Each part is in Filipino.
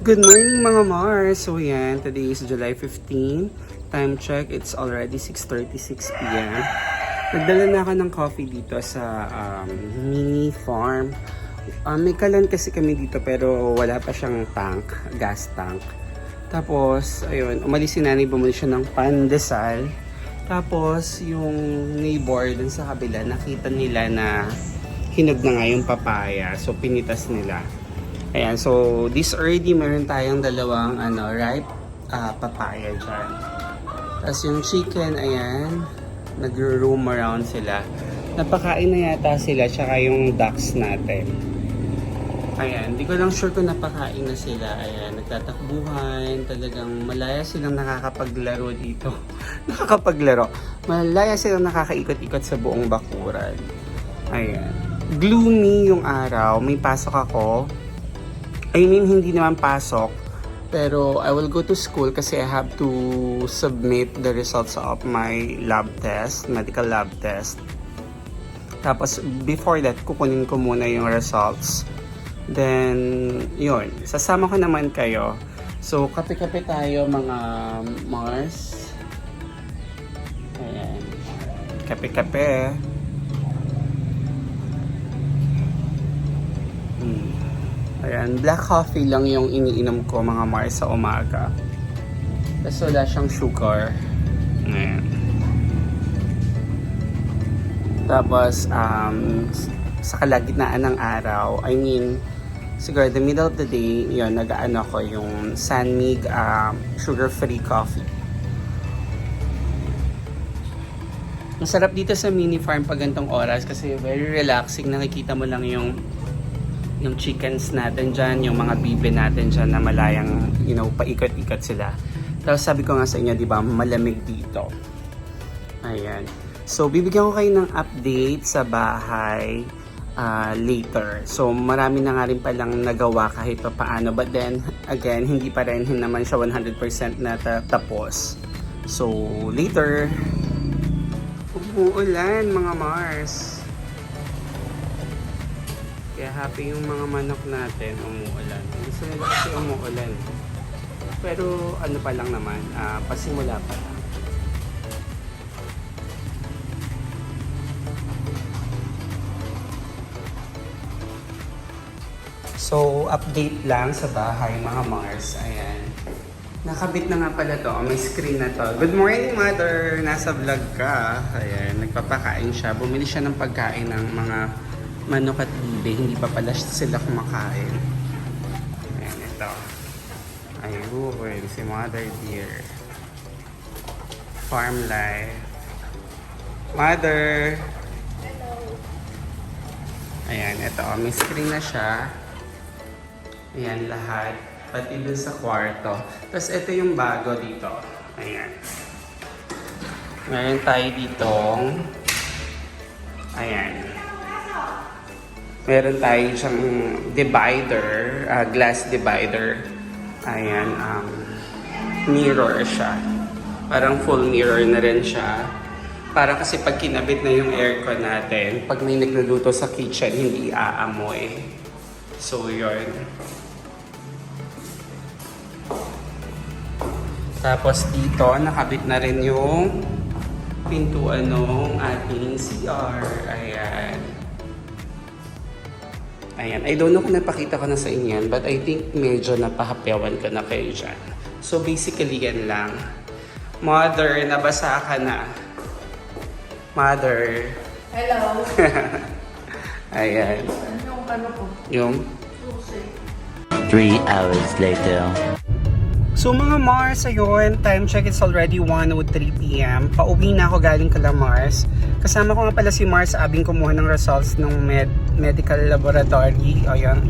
Good morning mga Mars! So yan, today is July 15. Time check, it's already 6:36 p.m. Nagdala na ako ng coffee dito sa mini farm. May kalan kasi kami dito pero wala pa siyang tank, gas tank. Tapos, ayun, umalis si nanay, bumili siya ng pandesal. Tapos, yung neighbor dun sa kabila, nakita nila na hinog na nga yung papaya. So, pinitas nila. Ayan, so this already meron tayong dalawang ripe papaya dyan. Tapos yung chicken, ayan, nagro-roam around sila. Napakain na yata sila, tsaka yung ducks natin. Ayan, di ko lang sure kung napakain na sila. Ayan, nagtatakbuhan, talagang malaya silang nakakapaglaro dito. Nakakapaglaro. Malaya silang nakakaikot-ikot sa buong bakuran. Ayan. Gloomy yung araw, may pasok ako. I mean, hindi naman pasok, pero I will go to school kasi I have to submit the results of my lab test, medical lab test. Tapos, before that, kukunin ko muna yung results. Then, yun, sasama ko naman kayo. So, kape-kape tayo mga Mars. Ayan, kape-kape. Ayan, black coffee lang yung iniinom ko mga Mars sa umaga. Tapos wala siyang sugar. Ayan. Tapos, sa kalagitnaan ng araw, I mean, siguro the middle of the day, yun, nag-ano ko yung Sanmig sugar-free coffee. Masarap dito sa mini farm pag gantong oras kasi very relaxing. Nakikita mo lang yung chickens natin dyan, yung mga bibe natin dyan na malayang, paikot-ikot sila. Tapos sabi ko nga sa inyo, di ba, malamig dito. Ayan. So, bibigyan ko kayo ng update sa bahay later. So, marami na nga rin palang nagawa kahit pa paano. But then, again, hindi pa rin naman siya 100% na tapos. So, later, umuulan mga Mars. Kaya happy yung mga manok natin, umuulan. Gusto nila kasi umuulan. Pero ano pa lang naman, pasimula pa lang. So, update lang sa bahay mga Mars. Ayan. Nakabit na nga pala to. May screen na to. Good morning, Mother! Nasa vlog ka. Ayan, nagpapakain siya. Bumili siya ng pagkain ng mga manok at bibe, hindi pa pala sila kumakain. Ayan, ito. Ayun, si Mother Dear. Farm life. Mother! Hello. Ayan, ito. May screen na siya. Ayan, lahat. Pati dun sa kwarto. Tapos ito yung bago dito. Ayan. Meron tayo ditong ayan. Meron tayo siyang divider, glass divider. Ayan, mirror siya. Parang full mirror na rin siya. Para kasi pag kinabit na yung aircon natin, pag may nagluluto sa kitchen, hindi aamoy. So, yun. Tapos dito, nakabit na rin yung pintuan ng ating CR. Ayan. Ayan, I don't know kung napakita ko na sa inyo yan, but I think medyo napahapyawan ko na kayo dyan. So basically yan lang. Mother, nabasa ka na. Mother. Hello. Ayan. Ano po? Yung? Susi. 3 hours later. So mga Mars, ayun, time check, it's already 1:03 p.m. Pauwi na ako galing kala Mars. Kasama ko nga pala si Mars, abing kumuha ng results ng medical laboratory. Ayun,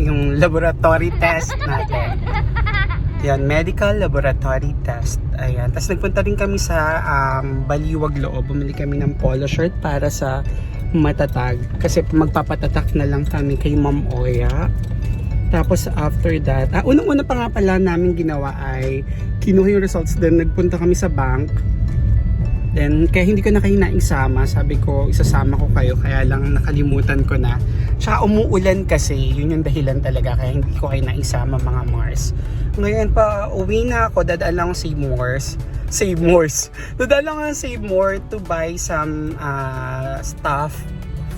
yung laboratory test natin. Yan, medical laboratory test. Ayan. Tapos nagpunta rin kami sa Baliwag Loob. Bumili kami ng polo shirt para sa matatag. Kasi magpapatatak na lang kami kay Ma'am Oya. Tapos after that, unang-una pa nga pala namin ginawa ay kinuha yung results din. Nagpunta kami sa bank. Then, kaya hindi ko na kayo naisama. Sabi ko, isasama ko kayo. Kaya lang nakalimutan ko na. Tsaka umuulan kasi. Yun yung dahilan talaga. Kaya hindi ko kayo naisama mga Mars. Ngayon pa, uwi na ako. Dadaan lang ako Save Mores. Dadaan lang ako Save More to buy some stuff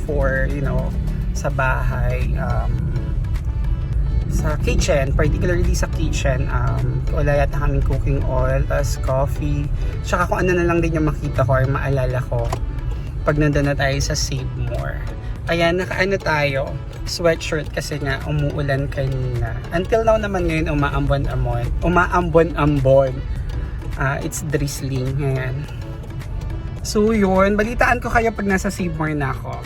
for, you know, sa bahay. Sa kitchen, particularly sa kitchen, wala yata kaming cooking oil, tas coffee, tsaka kung ano na lang din yung makita ko or maalala ko pag nandun na tayo sa Save More. Ayan, nakaano tayo, sweatshirt kasi nga umuulan kanina. Until now naman ngayon umaambon-ambon. It's drizzling ngayon. So yun, balitaan ko kayo pag nasa Save More na ako.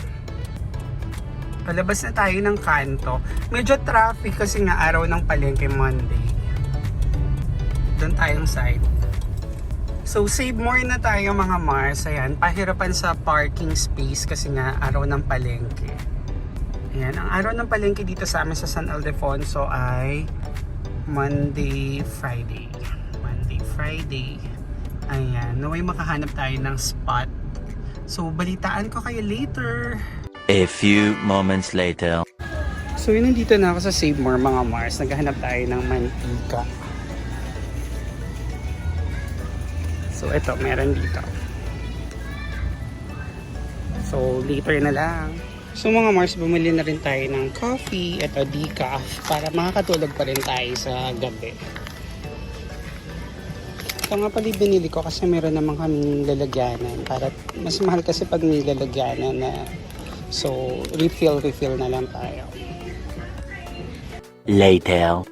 Palabas na tayo ng kanto. Medyo traffic kasi nga araw ng palengke Monday. Doon tayong side. So Save More na tayo mga Mars. Ayan, pahirapan sa parking space kasi nga araw ng palengke. Ayan, ang araw ng palengke dito sa amin sa San Ildefonso ay Monday, Friday. Ayan, naway makahanap tayo ng spot. So balitaan ko kayo later. A few moments later. So yun, nandito na ako sa Save More mga Mars. Naghahanap tayo ng mantika. So ito, meron dito. So later na lang. So mga Mars, bumili na rin tayo ng coffee. Ito, decaf. Para makakatulog pa rin tayo sa gabi. Ito nga pala binili ko kasi meron naman kaming lalagyanan. Para mas mahal kasi pag may lalagyanan na. So, refill na lang tayo. Later.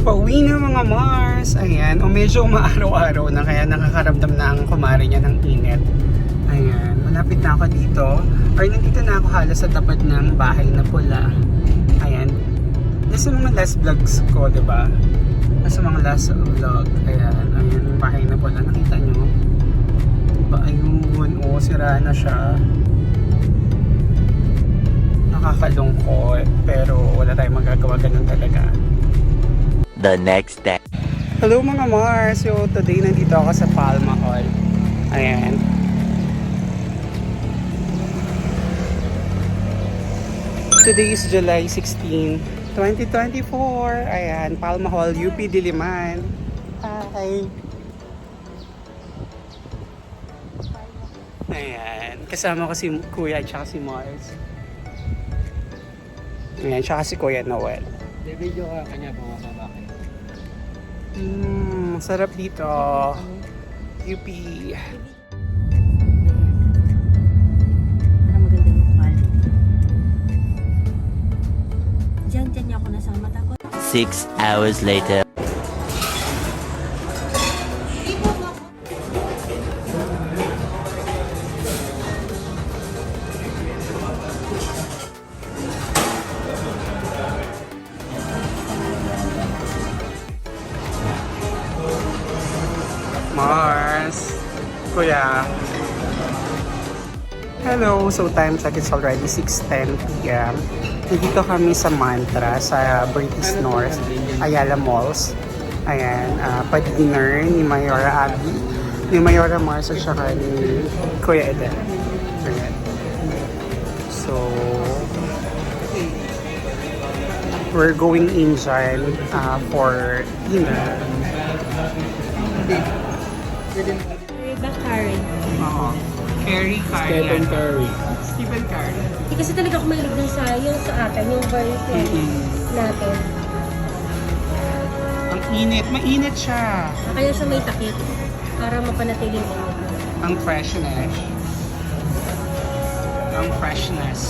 Pauwi na mga Mars. Ayan. O medyo umaaraw-araw na kaya nakakaramdam na ang kumari niya ng init. Ayan. Malapit na ako dito. Or nandito na ako halos sa tapat ng bahay na pula. Ayan. Nasa mga last vlogs ko, diba? Nasa mga last vlog. Ayan. Ayan yung bahay na pula. Nakita nyo? Diba? Ayun. O, sira na siya. Nakakalungkot, pero wala tayong magagawa, ganun talaga. The next day. Hello mga Mars! So today nandito ako sa Palma Hall. Ayan. Today is July 16, 2024. Ayan, Palma Hall, UP Diliman. Hi! Ayan, kasama ko si Kuya at saka si Mars. Ayan, tsaka si Kuya Noel. Video ka kanya bumababa kayo. Sarap dito. UP. Para maganda yung quality. Diyan niya ako nasa mata ko. 6 hours later. Mars. Kuya. Hello. So time check, it's already 6:10 p.m. Nandito kami sa Mantra, sa British North, Ayala Malls. Ayan, pa-dinner ni Mayora Abby, ni Mayora Mars at saka ni Kuya Eden. Ayan. So, we're going in dyan for dinner. Rebecca Karen. Oo. Carrie Stephen Curry. Stephen Curry. Hindi kasi talaga ako mahilig dun sa yung sa atin, yung version natin. Ang init. Mainit siya. Kaya siya may takip para mapanatiling init. Ang freshness. Ang freshness.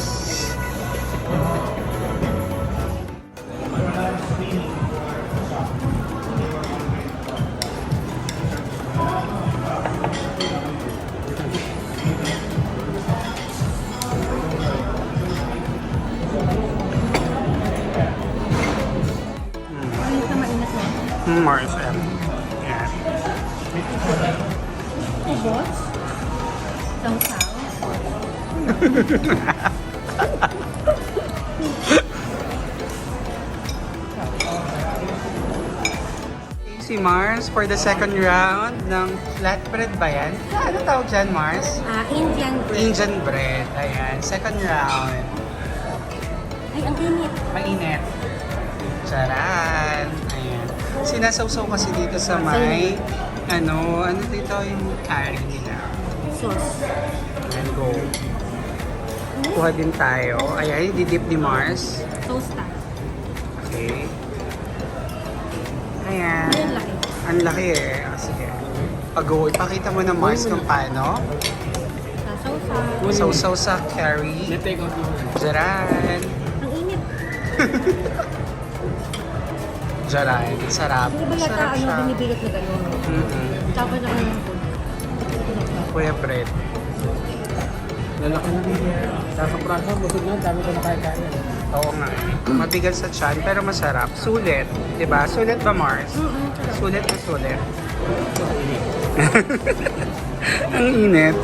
Mainit na mainit na. Mars M. Yan. Ubos. Saw-saw. Si si Mars for the second round ng flatbread ba yan? Ano tawag dyan, Mars? Indian bread. Indian bread. Ayan, second round. Ay, ang init. Mainit. Charan. Ayan. Sinasawsaw kasi dito sa may, ano dito yung curry nila. Sauce. Ayan, go. Kuha din tayo. Ayan, didip ni Mars. Sauce tayo. Okay. Ayan. Ay, ang laki. Ang laki eh. Sige. Pag-go, ipakita mo na Mars kung paano. Sauce. Sausaw sa curry. Na-take out mo. Charan. Ang init. Charan. Sarap. Hindi ba yata Sarap siya. binibigat na gano'n? Tapos na ng food. Kuya bread. Lalaki na niya. Sa praso, busog na. Dami ko na kaya-kaya. Oo nga. Mabigat sa tiyan pero masarap. Sulit. Diba? Sulit ba, Mars? Sulit na sulit. Ang init.